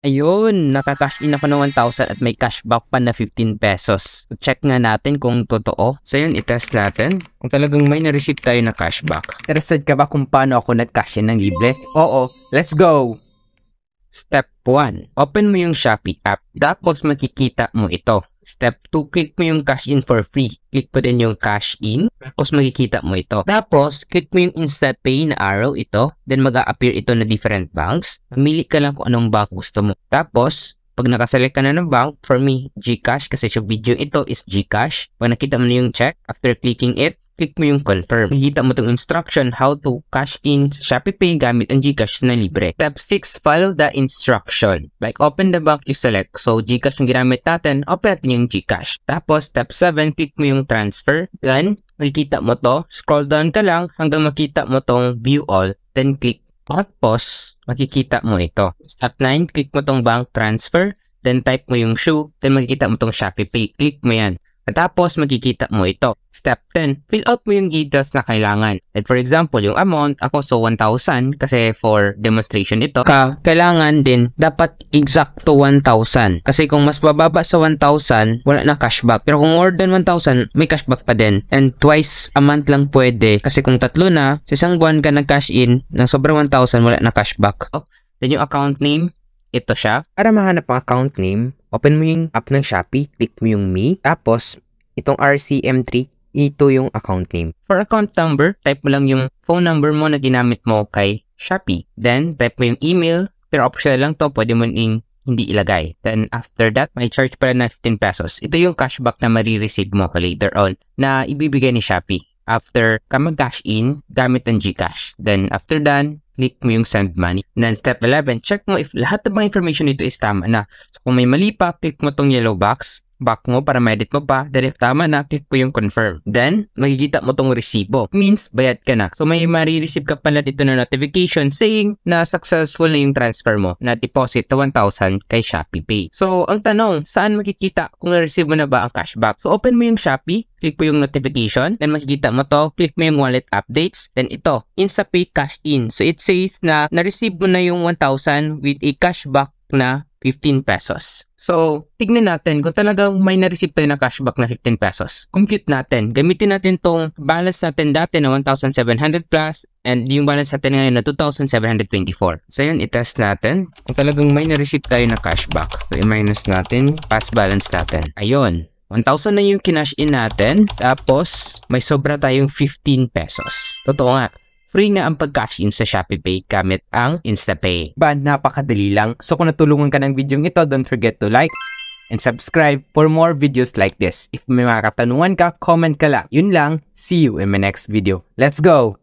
Ayun, nakakash in ako ng 1,000 at may cashback pa na 15 pesos. So, check nga natin kung totoo. So yun, itest natin kung talagang may na-receive tayo na cashback. Interested ka ba kung paano ako nag-cash in ng libre? Oo, let's go! Step 1. Open mo yung Shopee app. Tapos makikita mo ito. Step 2. Click mo yung cash in for free. Click mo din yung cash in. Tapos makikita mo ito. Tapos, click mo yung InstaPay na arrow ito. Then mag-a-appear ito na different banks. Pamili ka lang kung anong bank gusto mo. Tapos, pag nakaselect ka na ng bank, for me, GCash kasi sa video ito is GCash. Pag nakita mo na yung check, after clicking it, click mo yung confirm. Makikita mo itong instruction how to cash in sa ShopeePay gamit ang GCash na libre. Step 6, follow the instruction. Like open the bank you select. So GCash yung ginamit natin, open natin yung GCash. Tapos step 7, click mo yung transfer. Then, makikita mo to. Scroll down ka lang hanggang makita mo tong view all. Then click pause. Makikita mo ito. Step 9, click mo tong bank transfer. Then type mo yung shoe. Then makikita mo tong ShopeePay. Click mo yan. At tapos, makikita mo ito. Step 10, fill out mo yung details na kailangan. Like for example, yung amount, ako so 1,000 kasi for demonstration ito. Kailangan din, dapat exacto 1,000. Kasi kung mas bababa sa 1,000, wala na cashback. Pero kung more than 1,000, may cashback pa din. And twice a month lang pwede. Kasi kung tatlo na, sa isang buwan ka nag-cash in, ng sobrang 1,000, wala na cashback. Then yung account name, ito siya. Para mahanap ang account name, open mo yung app ng Shopee, click mo yung Me, tapos itong RCM3, ito yung account name. For account number, type mo lang yung phone number mo na ginamit mo kay Shopee. Then, type mo yung email, pero optional lang to, pwede mo hindi ilagay. Then, after that, may charge pala na 15 pesos. Ito yung cashback na marireceive mo later on na ibibigay ni Shopee. After ka mag-cash in, gamit ang GCash. Then, after done, click mo yung send money. And then, step 11, check mo if lahat ng mga information nito is tama na. So, kung may mali pa, click mo tong yellow box. Back mo para ma-edit mo pa. Then, if tama na, click mo yung confirm. Then, makikita mo tong resibo. Means, bayad ka na. So, may marireceive ka pala dito na notification saying na successful na yung transfer mo na deposit na 1,000 kay ShopeePay. So, ang tanong, saan makikita kung na-receive mo na ba ang cashback? So, open mo yung Shopee. Click mo yung notification. Then, makikita mo to. Click mo yung wallet updates. Then, ito, InstaPay cash in. So, it says na na-receive mo na yung 1,000 with a cashback na 15 pesos. So, tignan natin kung talagang may na-receive tayo na cashback na 15 pesos. Compute natin. Gamitin natin tong balance natin dati na 1,700 plus and yung balance natin ngayon na 2,724. So, yun, itest natin kung talagang may na-receive tayo na cashback. So, i-minus natin, past balance natin. Ayun. 1,000 na yung kinash in natin. Tapos, may sobra tayong 15 pesos. Totoo nga. Free na ang pag-cash in sa ShopeePay gamit ang InstaPay. Napakadali lang. So kung natulungan ka ng video ito, don't forget to like and subscribe for more videos like this. If may mga katanungan ka, comment ka lang. Yun lang. See you in my next video. Let's go!